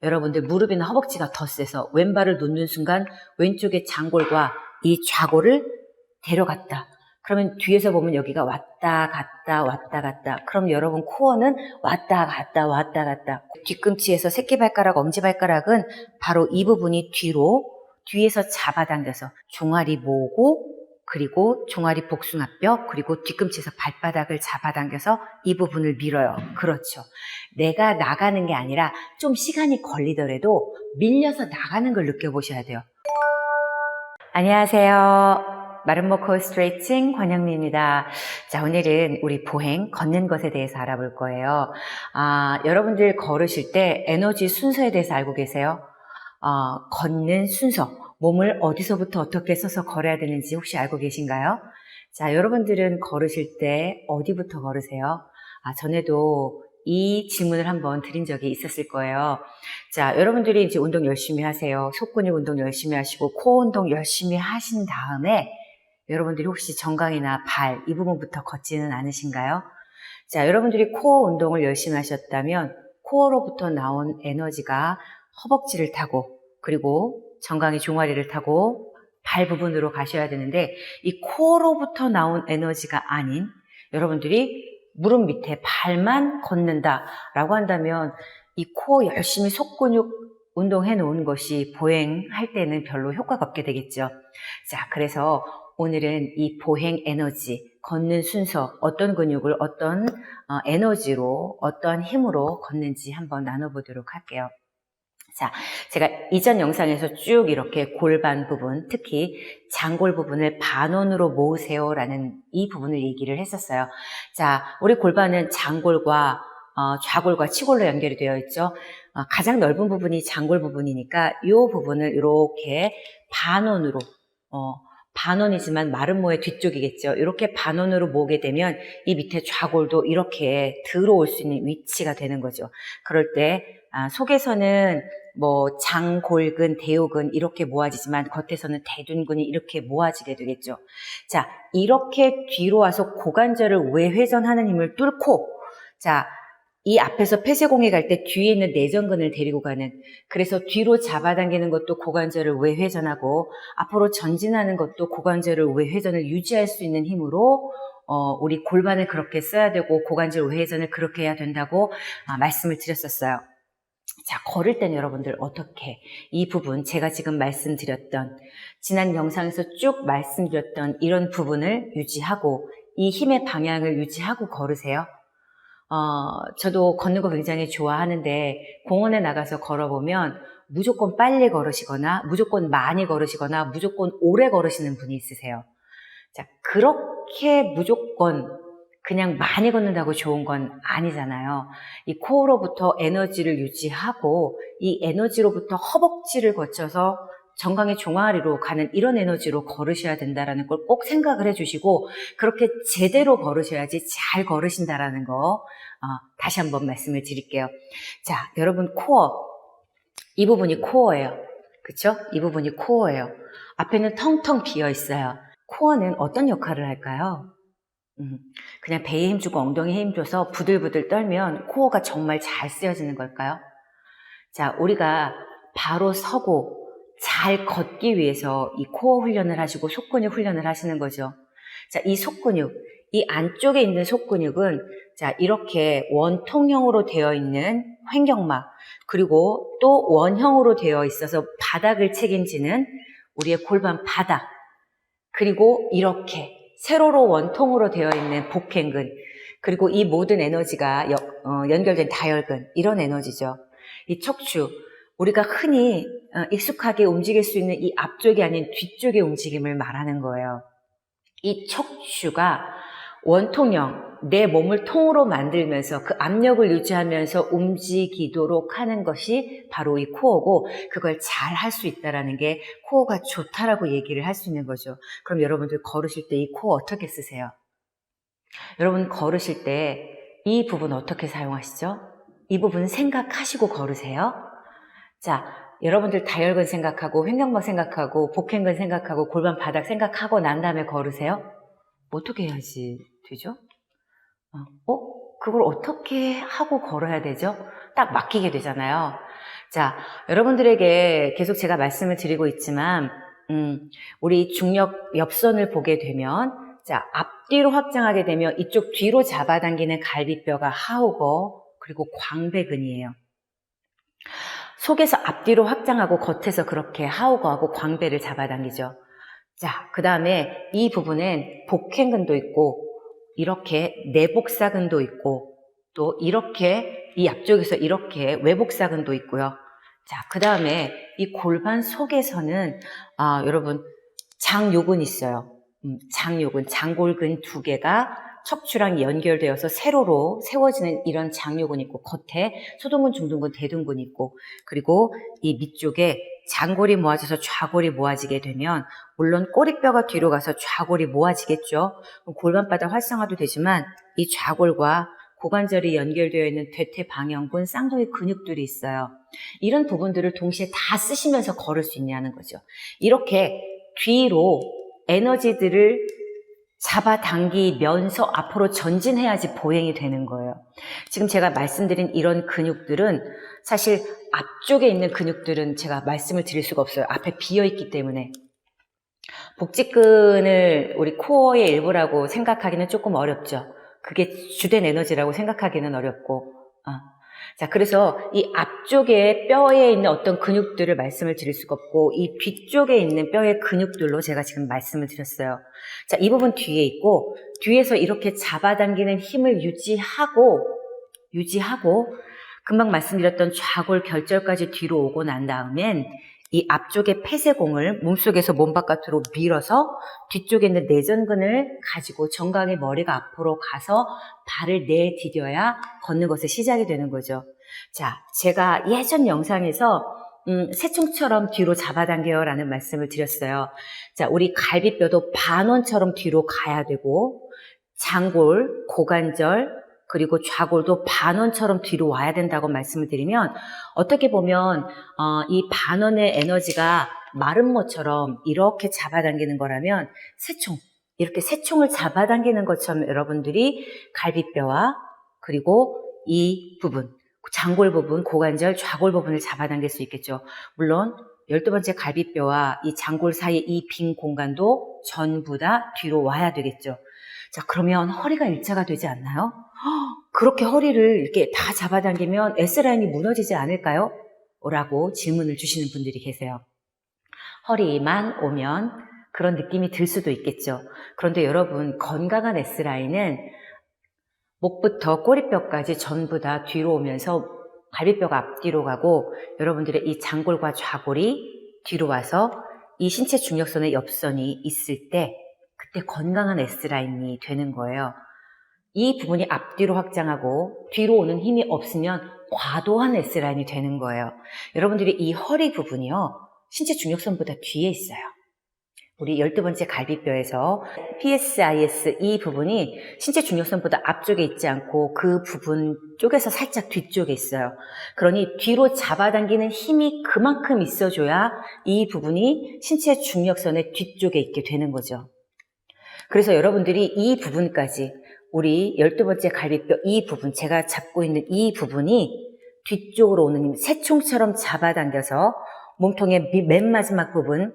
여러분들 무릎이나 허벅지가 더 세서 왼발을 놓는 순간 왼쪽의 장골과 이 좌골을 데려갔다. 그러면 뒤에서 보면 여기가 왔다 갔다 왔다 갔다. 그럼 여러분 코어는 왔다 갔다 왔다 갔다. 뒤꿈치에서 새끼발가락, 엄지발가락은 바로 이 부분이 뒤에서 잡아당겨서 종아리 모으고 그리고 종아리 복숭아뼈 그리고 뒤꿈치에서 발바닥을 잡아당겨서 이 부분을 밀어요. 그렇죠. 내가 나가는 게 아니라 좀 시간이 걸리더라도 밀려서 나가는 걸 느껴보셔야 돼요. 안녕하세요. 마름모코 스트레칭 권영미입니다. 자, 오늘은 우리 보행, 걷는 것에 대해서 알아볼 거예요. 여러분들 걸으실 때 에너지 순서에 대해서 알고 계세요? 걷는 순서, 몸을 어디서부터 어떻게 써서 걸어야 되는지 혹시 알고 계신가요? 자, 여러분들은 걸으실 때 어디부터 걸으세요? 전에도 이 질문을 한번 드린 적이 있었을 거예요. 자, 여러분들이 이제 운동 열심히 하세요. 속근육 운동 열심히 하시고 코어 운동 열심히 하신 다음에 여러분들이 혹시 정강이나 발 이 부분부터 걷지는 않으신가요? 자, 여러분들이 코어 운동을 열심히 하셨다면 코어로부터 나온 에너지가 허벅지를 타고 그리고 정강이 종아리를 타고 발 부분으로 가셔야 되는데 이 코어로부터 나온 에너지가 아닌 여러분들이 무릎 밑에 발만 걷는다라고 한다면 이 코어 열심히 속근육 운동해 놓은 것이 보행할 때는 별로 효과가 없게 되겠죠. 자, 그래서 오늘은 이 보행 에너지, 걷는 순서, 어떤 근육을 어떤 에너지로, 어떤 힘으로 걷는지 한번 나눠보도록 할게요. 자, 제가 이전 영상에서 쭉 이렇게 골반 부분, 특히 장골 부분을 반원으로 모으세요라는 이 부분을 얘기를 했었어요. 자, 우리 골반은 장골과 좌골과 치골로 연결이 되어 있죠. 가장 넓은 부분이 장골 부분이니까 이 부분을 이렇게 반원으로, 반원이지만 마름모의 뒤쪽이겠죠. 이렇게 반원으로 모으게 되면 이 밑에 좌골도 이렇게 들어올 수 있는 위치가 되는 거죠. 그럴 때 속에서는 뭐 장골근, 대요근 이렇게 모아지지만 겉에서는 대둔근이 이렇게 모아지게 되겠죠. 자, 이렇게 뒤로 와서 고관절을 외회전하는 힘을 뚫고 자, 이 앞에서 폐쇄공에 갈 때 뒤에 있는 내전근을 데리고 가는 그래서 뒤로 잡아당기는 것도 고관절을 외회전하고 앞으로 전진하는 것도 고관절을 외회전을 유지할 수 있는 힘으로 우리 골반을 그렇게 써야 되고 고관절 외회전을 그렇게 해야 된다고 말씀을 드렸었어요. 자, 걸을 땐 여러분들 어떻게 이 부분 제가 지금 말씀드렸던 지난 영상에서 쭉 말씀드렸던 이런 부분을 유지하고 이 힘의 방향을 유지하고 걸으세요. 저도 걷는 거 굉장히 좋아하는데 공원에 나가서 걸어보면 무조건 빨리 걸으시거나 무조건 많이 걸으시거나 무조건 오래 걸으시는 분이 있으세요. 자, 그렇게 무조건 그냥 많이 걷는다고 좋은 건 아니잖아요. 이 코어로부터 에너지를 유지하고 이 에너지로부터 허벅지를 거쳐서 정강의 종아리로 가는 이런 에너지로 걸으셔야 된다는 걸 꼭 생각을 해주시고 그렇게 제대로 걸으셔야지 잘 걸으신다라는 거 다시 한번 말씀을 드릴게요. 자, 여러분 코어 이 부분이 코어예요. 그쵸? 이 부분이 코어예요. 앞에는 텅텅 비어 있어요. 코어는 어떤 역할을 할까요? 그냥 배에 힘주고 엉덩이에 힘줘서 부들부들 떨면 코어가 정말 잘 쓰여지는 걸까요? 자, 우리가 바로 서고 잘 걷기 위해서 이 코어 훈련을 하시고 속근육 훈련을 하시는 거죠. 자, 이 속근육, 이 안쪽에 있는 속근육은 자, 이렇게 원통형으로 되어 있는 횡격막, 그리고 또 원형으로 되어 있어서 바닥을 책임지는 우리의 골반 바닥, 그리고 이렇게 세로로 원통으로 되어 있는 복행근, 그리고 이 모든 에너지가 연결된 다혈근, 이런 에너지죠. 이 척추, 우리가 흔히 익숙하게 움직일 수 있는 이 앞쪽이 아닌 뒤쪽의 움직임을 말하는 거예요. 이 척추가 원통형, 내 몸을 통으로 만들면서 그 압력을 유지하면서 움직이도록 하는 것이 바로 이 코어고 그걸 잘 할 수 있다는 게 코어가 좋다라고 얘기를 할 수 있는 거죠. 그럼 여러분들 걸으실 때 이 코어 어떻게 쓰세요? 여러분 걸으실 때 이 부분 어떻게 사용하시죠? 이 부분 생각하시고 걸으세요? 자, 여러분들 다혈근 생각하고 횡격막 생각하고 복행근 생각하고 골반 바닥 생각하고 난 다음에 걸으세요? 어떻게 해야지 되죠? 그걸 어떻게 하고 걸어야 되죠? 딱 맡기게 되잖아요. 자, 여러분들에게 계속 제가 말씀을 드리고 있지만, 우리 중력 옆선을 보게 되면, 자, 앞뒤로 확장하게 되면 이쪽 뒤로 잡아당기는 갈비뼈가 하우거, 그리고 광배근이에요. 속에서 앞뒤로 확장하고 겉에서 그렇게 하우거하고 광배를 잡아당기죠. 자, 그 다음에 이 부분엔 복행근도 있고, 이렇게 내복사근도 있고, 또 이렇게 이 앞쪽에서 이렇게 외복사근도 있고요. 자, 그 다음에 이 골반 속에서는 여러분 장요근 있어요. 장요근, 장골근 2개가 척추랑 연결되어서 세로로 세워지는 이런 장요근이 있고, 겉에 소등근, 중둔근, 대둔근이 있고, 그리고 이 밑쪽에 장골이 모아져서 좌골이 모아지게 되면 물론 꼬리뼈가 뒤로 가서 좌골이 모아지겠죠. 골반바닥 활성화도 되지만 이 좌골과 고관절이 연결되어 있는 대퇴방형근, 쌍둥이 근육들이 있어요. 이런 부분들을 동시에 다 쓰시면서 걸을 수 있냐는 거죠. 이렇게 뒤로 에너지들을 잡아당기면서 앞으로 전진해야지 보행이 되는 거예요. 지금 제가 말씀드린 이런 근육들은 사실 앞쪽에 있는 근육들은 제가 말씀을 드릴 수가 없어요. 앞에 비어있기 때문에. 복직근을 우리 코어의 일부라고 생각하기는 조금 어렵죠. 그게 주된 에너지라고 생각하기는 어렵고. 자, 그래서 이 앞쪽에 뼈에 있는 어떤 근육들을 말씀을 드릴 수가 없고, 이 뒤쪽에 있는 뼈의 근육들로 제가 지금 말씀을 드렸어요. 자, 이 부분 뒤에 있고, 뒤에서 이렇게 잡아당기는 힘을 유지하고, 금방 말씀드렸던 좌골 결절까지 뒤로 오고 난 다음엔 이 앞쪽의 폐쇄공을 몸속에서 몸 바깥으로 밀어서 뒤쪽에 있는 내전근을 가지고 정강이 머리가 앞으로 가서 발을 내디뎌야 걷는 것이 시작이 되는 거죠. 자, 제가 예전 영상에서 새총처럼 뒤로 잡아당겨요 라는 말씀을 드렸어요. 자, 우리 갈비뼈도 반원처럼 뒤로 가야 되고, 장골, 고관절, 그리고 좌골도 반원처럼 뒤로 와야 된다고 말씀을 드리면, 어떻게 보면 이 반원의 에너지가 마름모처럼 이렇게 잡아당기는 거라면 새총, 이렇게 새총을 잡아당기는 것처럼 여러분들이 갈비뼈와 그리고 이 부분, 장골 부분, 고관절, 좌골 부분을 잡아당길 수 있겠죠. 물론 12번째 갈비뼈와 이 장골 사이의 이 빈 공간도 전부 다 뒤로 와야 되겠죠. 자, 그러면 허리가 일자가 되지 않나요? 그렇게 허리를 이렇게 다 잡아당기면 S라인이 무너지지 않을까요? 라고 질문을 주시는 분들이 계세요. 허리만 오면 그런 느낌이 들 수도 있겠죠. 그런데 여러분, 건강한 S라인은 목부터 꼬리뼈까지 전부 다 뒤로 오면서 갈비뼈가 앞뒤로 가고, 여러분들의 이 장골과 좌골이 뒤로 와서 이 신체 중력선의 옆선이 있을 때 그때 건강한 S라인이 되는 거예요. 이 부분이 앞뒤로 확장하고 뒤로 오는 힘이 없으면 과도한 S라인이 되는 거예요. 여러분들이 이 허리 부분이요, 신체 중력선보다 뒤에 있어요. 우리 12번째 갈비뼈에서 PSIS 이 부분이 신체 중력선보다 앞쪽에 있지 않고 그 부분 쪽에서 살짝 뒤쪽에 있어요. 그러니 뒤로 잡아당기는 힘이 그만큼 있어줘야 이 부분이 신체 중력선의 뒤쪽에 있게 되는 거죠. 그래서 여러분들이 이 부분까지, 우리 12번째 갈비뼈 이 부분, 제가 잡고 있는 이 부분이 뒤쪽으로 오는 힘, 새총처럼 잡아당겨서 몸통의 맨 마지막 부분,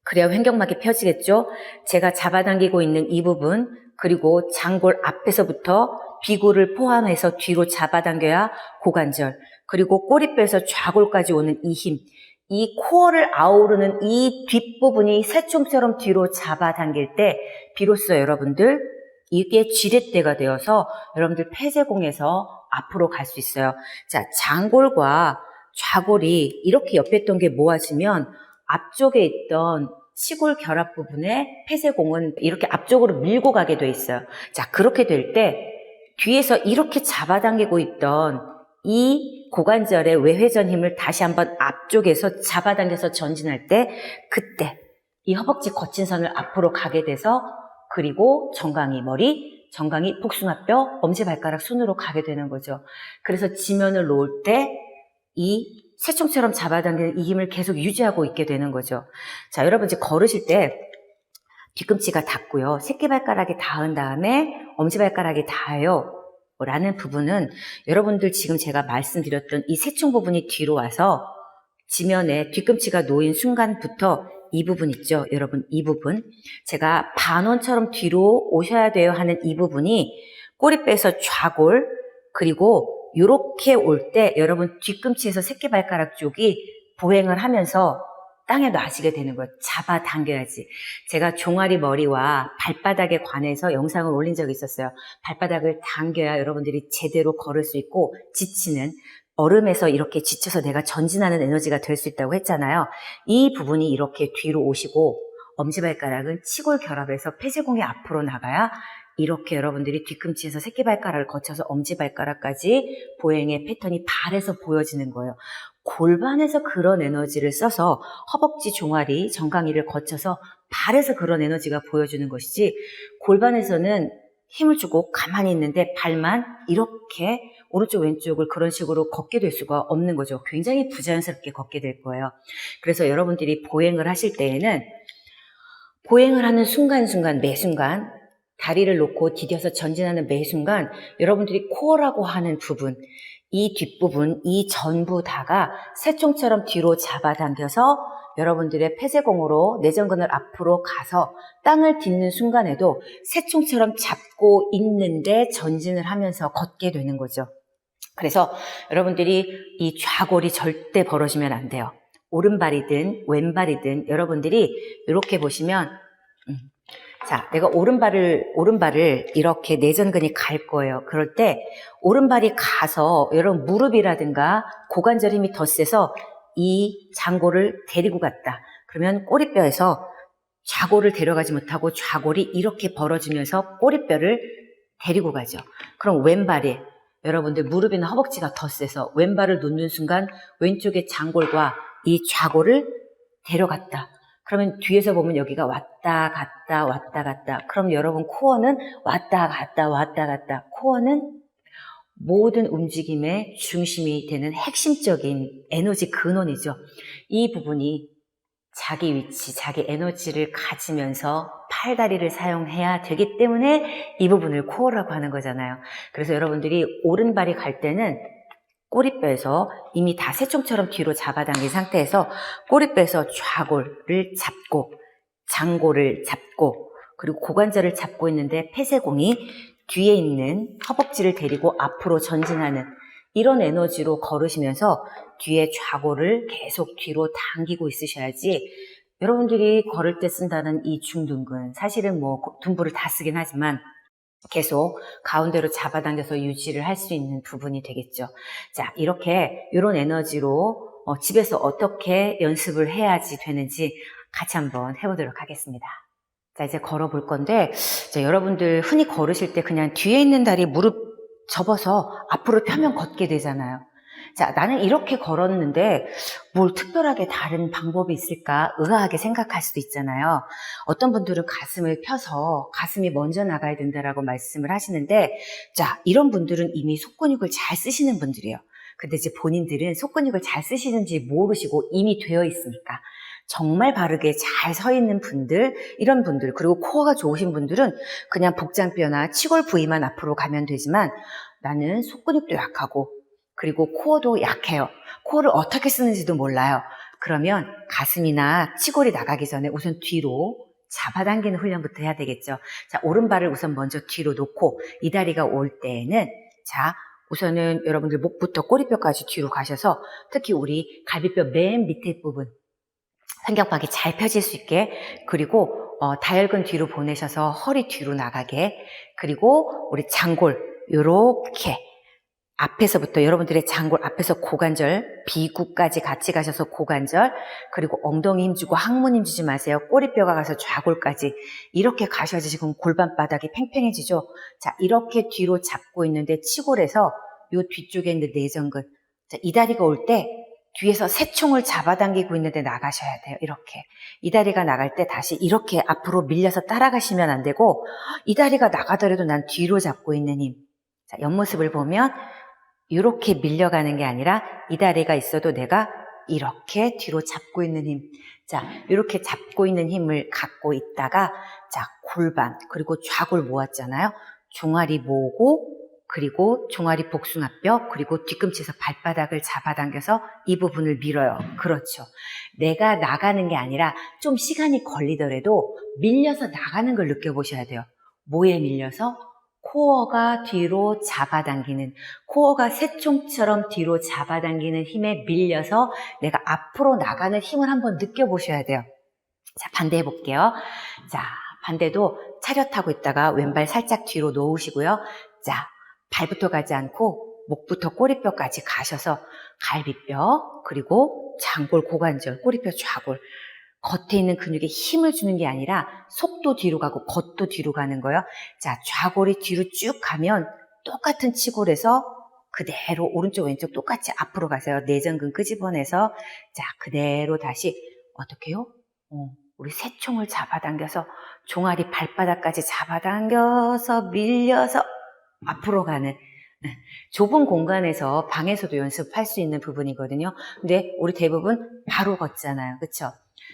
그래야 횡격막이 펴지겠죠. 제가 잡아당기고 있는 이 부분, 그리고 장골 앞에서부터 비골을 포함해서 뒤로 잡아당겨야 고관절, 그리고 꼬리뼈에서 좌골까지 오는 이 힘, 이 코어를 아우르는 이 뒷부분이 새총처럼 뒤로 잡아당길 때 비로소 여러분들 이게 지렛대가 되어서 여러분들 폐쇄공에서 앞으로 갈 수 있어요. 자, 장골과 좌골이 이렇게 옆에 있던 게 모아지면 앞쪽에 있던 시골 결합 부분에 폐쇄공은 이렇게 앞쪽으로 밀고 가게 돼 있어요. 자, 그렇게 될 때 뒤에서 이렇게 잡아당기고 있던 이 고관절의 외회전 힘을 다시 한번 앞쪽에서 잡아당겨서 전진할 때, 그때 이 허벅지 거친 선을 앞으로 가게 돼서, 그리고 정강이 머리, 정강이 복숭아뼈, 엄지발가락, 손으로 가게 되는 거죠. 그래서 지면을 놓을 때 이 새총처럼 잡아당기는 이 힘을 계속 유지하고 있게 되는 거죠. 자, 여러분 이제 걸으실 때 뒤꿈치가 닿고요. 새끼발가락이 닿은 다음에 엄지발가락이 닿아요. 라는 부분은 여러분들 지금 제가 말씀드렸던 이 새총 부분이 뒤로 와서 지면에 뒤꿈치가 놓인 순간부터 이 부분 있죠, 여러분. 이 부분, 제가 반원처럼 뒤로 오셔야 돼요 하는 이 부분이 꼬리뼈에서 좌골, 그리고 이렇게 올 때 여러분 뒤꿈치에서 새끼발가락 쪽이 보행을 하면서 땅에 놔지게 되는 거예요. 잡아당겨야지. 제가 종아리 머리와 발바닥에 관해서 영상을 올린 적이 있었어요. 발바닥을 당겨야 여러분들이 제대로 걸을 수 있고, 지치는, 얼음에서 이렇게 지쳐서 내가 전진하는 에너지가 될 수 있다고 했잖아요. 이 부분이 이렇게 뒤로 오시고, 엄지발가락은 치골 결합해서 폐쇄공이 앞으로 나가야 이렇게 여러분들이 뒤꿈치에서 새끼발가락을 거쳐서 엄지발가락까지 보행의 패턴이 발에서 보여지는 거예요. 골반에서 그런 에너지를 써서 허벅지, 종아리, 정강이를 거쳐서 발에서 그런 에너지가 보여주는 것이지, 골반에서는 힘을 주고 가만히 있는데 발만 이렇게 오른쪽 왼쪽을 그런 식으로 걷게 될 수가 없는 거죠. 굉장히 부자연스럽게 걷게 될 거예요. 그래서 여러분들이 보행을 하실 때에는 보행을 하는 순간순간, 매 순간 다리를 놓고 디뎌서 전진하는 매 순간 여러분들이 코어라고 하는 부분, 이 뒷부분, 이 전부 다가 새총처럼 뒤로 잡아당겨서 여러분들의 폐쇄공으로 내전근을 앞으로 가서 땅을 딛는 순간에도 새총처럼 잡고 있는데 전진을 하면서 걷게 되는 거죠. 그래서 여러분들이 이 좌골이 절대 벌어지면 안 돼요. 오른발이든 왼발이든 여러분들이 이렇게 보시면, 자, 내가 오른발을 이렇게 내전근이 갈 거예요. 그럴 때 오른발이 가서 여러분 무릎이라든가 고관절 힘이 더 세서 이 장골을 데리고 갔다. 그러면 꼬리뼈에서 좌골을 데려가지 못하고 좌골이 이렇게 벌어지면서 꼬리뼈를 데리고 가죠. 그럼 왼발이, 여러분들 무릎이나 허벅지가 더 세서 왼발을 놓는 순간 왼쪽의 장골과 이 좌골을 데려갔다. 그러면 뒤에서 보면 여기가 왔다 갔다 왔다 갔다. 그럼 여러분 코어는 왔다 갔다 왔다 갔다. 코어는 모든 움직임의 중심이 되는 핵심적인 에너지 근원이죠. 이 부분이 자기 위치, 자기 에너지를 가지면서 팔다리를 사용해야 되기 때문에 이 부분을 코어라고 하는 거잖아요. 그래서 여러분들이 오른발이 갈 때는 꼬리뼈에서 이미 다 새총처럼 뒤로 잡아당긴 상태에서 꼬리뼈에서 좌골을 잡고 장골을 잡고 그리고 고관절을 잡고 있는데 폐쇄공이 뒤에 있는 허벅지를 데리고 앞으로 전진하는 이런 에너지로 걸으시면서 뒤에 좌골을 계속 뒤로 당기고 있으셔야지, 여러분들이 걸을 때 쓴다는 이 중둔근, 사실은 뭐 둔부를 다 쓰긴 하지만 계속 가운데로 잡아당겨서 유지를 할 수 있는 부분이 되겠죠. 자, 이렇게 이런 에너지로 집에서 어떻게 연습을 해야지 되는지 같이 한번 해보도록 하겠습니다. 자, 이제 걸어볼 건데, 이제 여러분들 흔히 걸으실 때 그냥 뒤에 있는 다리 무릎 접어서 앞으로 펴면 걷게 되잖아요. 자, 나는 이렇게 걸었는데 뭘 특별하게 다른 방법이 있을까 의아하게 생각할 수도 있잖아요. 어떤 분들은 가슴을 펴서 가슴이 먼저 나가야 된다라고 말씀을 하시는데, 자, 이런 분들은 이미 속근육을 잘 쓰시는 분들이에요. 근데 이제 본인들은 속근육을 잘 쓰시는지 모르시고 이미 되어 있으니까 정말 바르게 잘 서 있는 분들, 이런 분들, 그리고 코어가 좋으신 분들은 그냥 복장뼈나 치골 부위만 앞으로 가면 되지만, 나는 속근육도 약하고 그리고 코어도 약해요. 코어를 어떻게 쓰는지도 몰라요. 그러면 가슴이나 치골이 나가기 전에 우선 뒤로 잡아당기는 훈련부터 해야 되겠죠. 자, 오른발을 우선 먼저 뒤로 놓고 이 다리가 올 때에는, 자, 우선은 여러분들 목부터 꼬리뼈까지 뒤로 가셔서 특히 우리 갈비뼈 맨 밑에 부분 삼경박이 잘 펴질 수 있게, 그리고 다혈근 뒤로 보내셔서 허리 뒤로 나가게, 그리고 우리 장골 요렇게 앞에서부터 여러분들의 장골 앞에서 고관절, 비구까지 같이 가셔서 고관절, 그리고 엉덩이 힘주고 항문 힘주지 마세요. 꼬리뼈가 가서 좌골까지 이렇게 가셔야지 지금 골반 바닥이 팽팽해지죠. 자, 이렇게 뒤로 잡고 있는데 치골에서 요 뒤쪽에 있는 내전근, 자, 이 다리가 올 때 뒤에서 새총을 잡아당기고 있는데 나가셔야 돼요. 이렇게. 이 다리가 나갈 때 다시 이렇게 앞으로 밀려서 따라가시면 안 되고, 이 다리가 나가더라도 난 뒤로 잡고 있는 힘. 자, 옆모습을 보면 이렇게 밀려가는 게 아니라 이 다리가 있어도 내가 이렇게 뒤로 잡고 있는 힘. 자, 이렇게 잡고 있는 힘을 갖고 있다가, 자, 골반, 그리고 좌골 모았잖아요. 종아리 모으고 그리고 종아리 복숭아뼈, 그리고 뒤꿈치에서 발바닥을 잡아당겨서 이 부분을 밀어요. 그렇죠. 내가 나가는 게 아니라 좀 시간이 걸리더라도 밀려서 나가는 걸 느껴보셔야 돼요. 뭐에 밀려서? 코어가 뒤로 잡아당기는, 코어가 새총처럼 뒤로 잡아당기는 힘에 밀려서 내가 앞으로 나가는 힘을 한번 느껴보셔야 돼요. 자, 반대 해볼게요. 자, 반대도 차렷하고 있다가 왼발 살짝 뒤로 놓으시고요. 자, 발부터 가지 않고 목부터 꼬리뼈까지 가셔서 갈비뼈, 그리고 장골, 고관절, 꼬리뼈, 좌골, 겉에 있는 근육에 힘을 주는 게 아니라 속도 뒤로 가고 겉도 뒤로 가는 거예요. 자, 좌골이 뒤로 쭉 가면 똑같은 치골에서 그대로 오른쪽 왼쪽 똑같이 앞으로 가세요. 내전근 끄집어내서 자, 그대로 다시 어떻게 해요? 우리 새총을 잡아당겨서 종아리 발바닥까지 잡아당겨서 밀려서 앞으로 가는 좁은 공간에서 방에서도 연습할 수 있는 부분이거든요. 근데 우리 대부분 바로 걷잖아요. 그렇죠?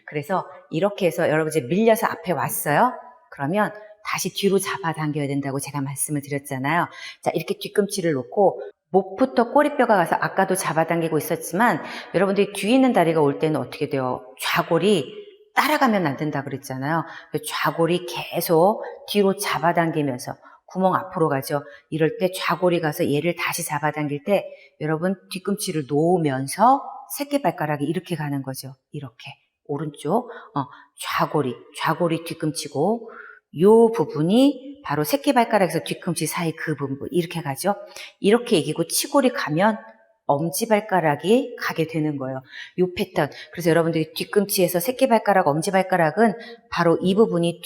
그래서 이렇게 해서 여러분 이제 밀려서 앞에 왔어요. 그러면 다시 뒤로 잡아당겨야 된다고 제가 말씀을 드렸잖아요. 자, 이렇게 뒤꿈치를 놓고 목부터 꼬리뼈가 가서 아까도 잡아당기고 있었지만 여러분들이 뒤에 있는 다리가 올 때는 어떻게 돼요? 좌골이 따라가면 안 된다 그랬잖아요. 좌골이 계속 뒤로 잡아당기면서 구멍 앞으로 가죠. 이럴 때 좌골이 가서 얘를 다시 잡아당길 때 여러분 뒤꿈치를 놓으면서 새끼발가락이 이렇게 가는 거죠. 이렇게 오른쪽 좌골이 뒤꿈치고 요 부분이 바로 새끼발가락에서 뒤꿈치 사이 그 부분 이렇게 가죠. 이렇게 이기고 치골이 가면 엄지발가락이 가게 되는 거예요. 요 패턴. 그래서 여러분들이 뒤꿈치에서 새끼발가락, 엄지발가락은 바로 이 부분이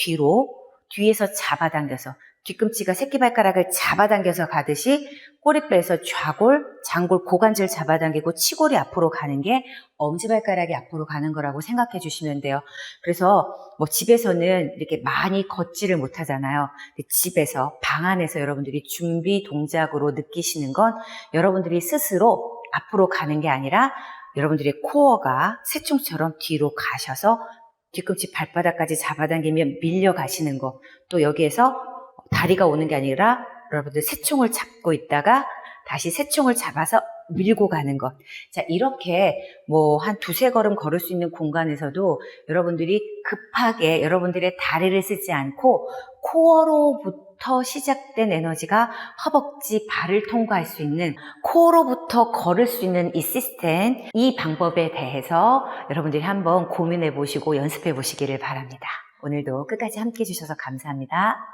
뒤에서 잡아당겨서 뒤꿈치가 새끼발가락을 잡아당겨서 가듯이 꼬리뼈에서 좌골, 장골, 고관절 잡아당기고 치골이 앞으로 가는 게 엄지발가락이 앞으로 가는 거라고 생각해 주시면 돼요. 그래서 뭐 집에서는 이렇게 많이 걷지를 못하잖아요. 근데 집에서, 방 안에서 여러분들이 준비 동작으로 느끼시는 건 여러분들이 스스로 앞으로 가는 게 아니라 여러분들의 코어가 새총처럼 뒤로 가셔서 뒤꿈치 발바닥까지 잡아당기면 밀려가시는 거. 또 여기에서 다리가 오는 게 아니라 여러분들 새총을 잡고 있다가 다시 새총을 잡아서 밀고 가는 것. 자, 이렇게 뭐 한 두세 걸음 걸을 수 있는 공간에서도 여러분들이 급하게 여러분들의 다리를 쓰지 않고 코어로부터 시작된 에너지가 허벅지, 발을 통과할 수 있는 코어로부터 걸을 수 있는 이 시스템, 이 방법에 대해서 여러분들이 한번 고민해 보시고 연습해 보시기를 바랍니다. 오늘도 끝까지 함께 해주셔서 감사합니다.